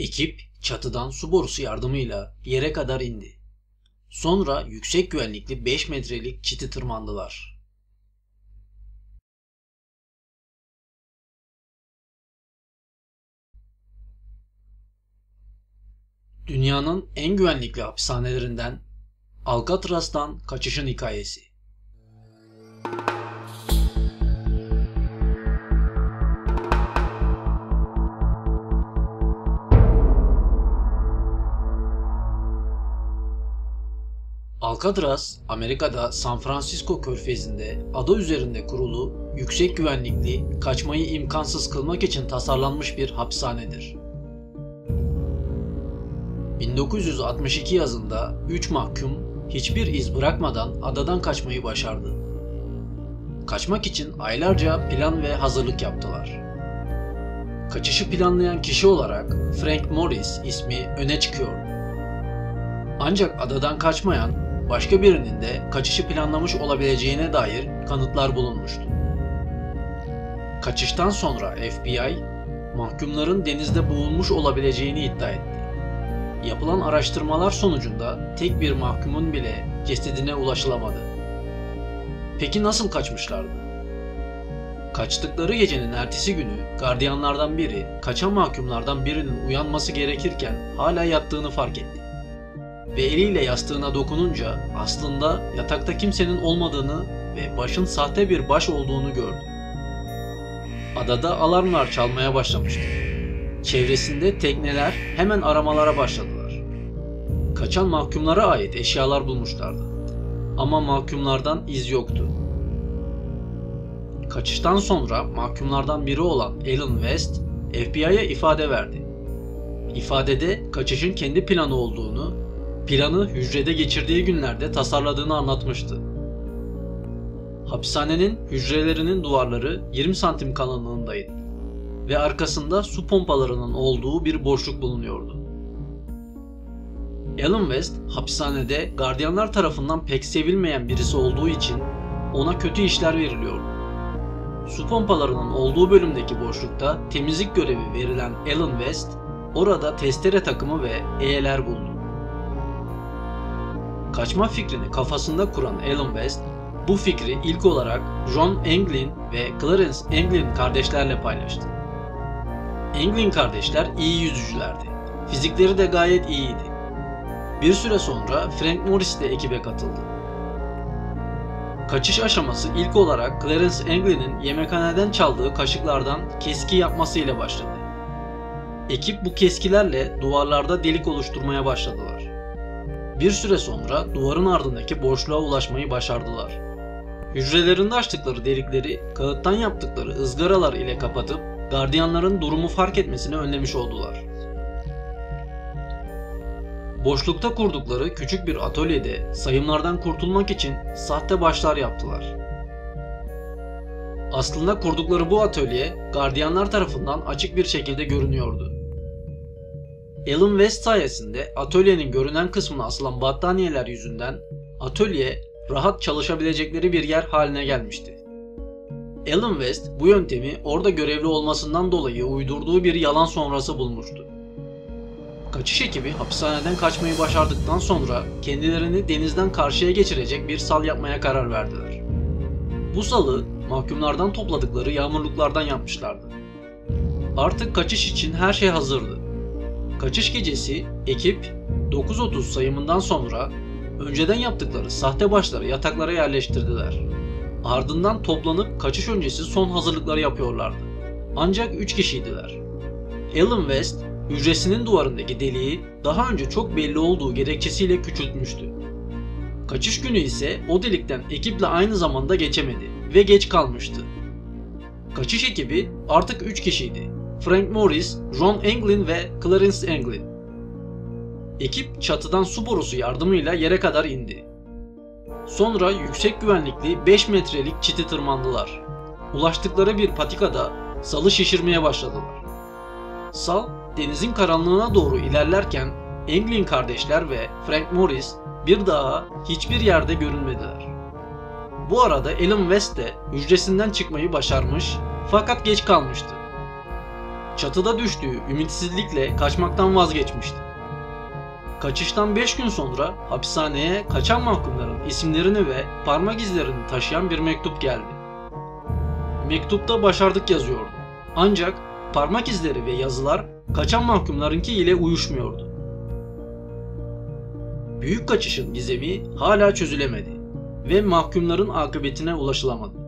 Ekip çatıdan su borusu yardımıyla yere kadar indi. Sonra yüksek güvenlikli 5 metrelik çiti tırmandılar. Dünyanın en güvenlikli hapishanelerinden Alcatraz'dan kaçışın hikayesi. Alcatraz, Amerika'da San Francisco Körfezi'nde ada üzerinde kurulu, yüksek güvenlikli, kaçmayı imkansız kılmak için tasarlanmış bir hapishanedir. 1962 yazında 3 mahkum hiçbir iz bırakmadan adadan kaçmayı başardı. Kaçmak için aylarca plan ve hazırlık yaptılar. Kaçışı planlayan kişi olarak Frank Morris ismi öne çıkıyordu. Ancak adadan kaçmayan başka birinin de kaçışı planlamış olabileceğine dair kanıtlar bulunmuştu. Kaçıştan sonra FBI, mahkumların denizde boğulmuş olabileceğini iddia etti. Yapılan araştırmalar sonucunda tek bir mahkumun bile cesedine ulaşılamadı. Peki nasıl kaçmışlardı? Kaçtıkları gecenin ertesi günü gardiyanlardan biri kaçan mahkumlardan birinin uyanması gerekirken hala yattığını fark etti. Ve eliyle yastığına dokununca aslında yatakta kimsenin olmadığını ve başın sahte bir baş olduğunu gördü. Adada alarmlar çalmaya başlamıştı. Çevresinde tekneler hemen aramalara başladılar. Kaçan mahkumlara ait eşyalar bulmuşlardı. Ama mahkumlardan iz yoktu. Kaçıştan sonra mahkumlardan biri olan Alan West, FBI'ye ifade verdi. İfadede kaçışın kendi planı olduğunu, planı hücrede geçirdiği günlerde tasarladığını anlatmıştı. Hapishanenin hücrelerinin duvarları 20 santim kalınlığındaydı ve arkasında su pompalarının olduğu bir boşluk bulunuyordu. Alan West, hapishanede gardiyanlar tarafından pek sevilmeyen birisi olduğu için ona kötü işler veriliyordu. Su pompalarının olduğu bölümdeki boşlukta temizlik görevi verilen Alan West, orada testere takımı ve eğeler buldu. Kaçma fikrini kafasında kuran Alan West, bu fikri ilk olarak John Anglin ve Clarence Anglin kardeşlerle paylaştı. Anglin kardeşler iyi yüzücülerdi. Fizikleri de gayet iyiydi. Bir süre sonra Frank Morris de ekibe katıldı. Kaçış aşaması ilk olarak Clarence Anglin'in yemekhaneden çaldığı kaşıklardan keski yapmasıyla başladı. Ekip bu keskilerle duvarlarda delik oluşturmaya başladılar. Bir süre sonra duvarın ardındaki boşluğa ulaşmayı başardılar. Hücrelerinde açtıkları delikleri kağıttan yaptıkları ızgaralar ile kapatıp gardiyanların durumu fark etmesini önlemiş oldular. Boşlukta kurdukları küçük bir atölyede sayımlardan kurtulmak için sahte başlar yaptılar. Aslında kurdukları bu atölye gardiyanlar tarafından açık bir şekilde görünüyordu. Alan West sayesinde atölyenin görünen kısmına asılan battaniyeler yüzünden atölye rahat çalışabilecekleri bir yer haline gelmişti. Alan West bu yöntemi orada görevli olmasından dolayı uydurduğu bir yalan sonrası bulmuştu. Kaçış ekibi hapishaneden kaçmayı başardıktan sonra kendilerini denizden karşıya geçirecek bir sal yapmaya karar verdiler. Bu salı mahkumlardan topladıkları yağmurluklardan yapmışlardı. Artık kaçış için her şey hazırdı. Kaçış gecesi ekip 9:30 sayımından sonra önceden yaptıkları sahte başları yataklara yerleştirdiler. Ardından toplanıp kaçış öncesi son hazırlıkları yapıyorlardı. Ancak 3 kişiydiler. Alan West hücresinin duvarındaki deliği daha önce çok belli olduğu gerekçesiyle küçültmüştü. Kaçış günü ise o delikten ekiple aynı zamanda geçemedi ve geç kalmıştı. Kaçış ekibi artık 3 kişiydi. Frank Morris, John Anglin ve Clarence Anglin. Ekip çatıdan su borusu yardımıyla yere kadar indi. Sonra yüksek güvenlikli 5 metrelik çiti tırmandılar. Ulaştıkları bir patikada salı şişirmeye başladılar. Sal denizin karanlığına doğru ilerlerken Anglin kardeşler ve Frank Morris bir daha hiçbir yerde görünmediler. Bu arada Alan West de hücresinden çıkmayı başarmış fakat geç kalmıştı. çatıda düştüğü ümitsizlikle kaçmaktan vazgeçmişti. Kaçıştan 5 gün sonra hapishaneye kaçan mahkumların isimlerini ve parmak izlerini taşıyan bir mektup geldi. Mektupta başardık yazıyordu. Ancak parmak izleri ve yazılar kaçan mahkumlarınki ile uyuşmuyordu. Büyük kaçışın gizemi hala çözülemedi ve mahkumların akıbetine ulaşılamadı.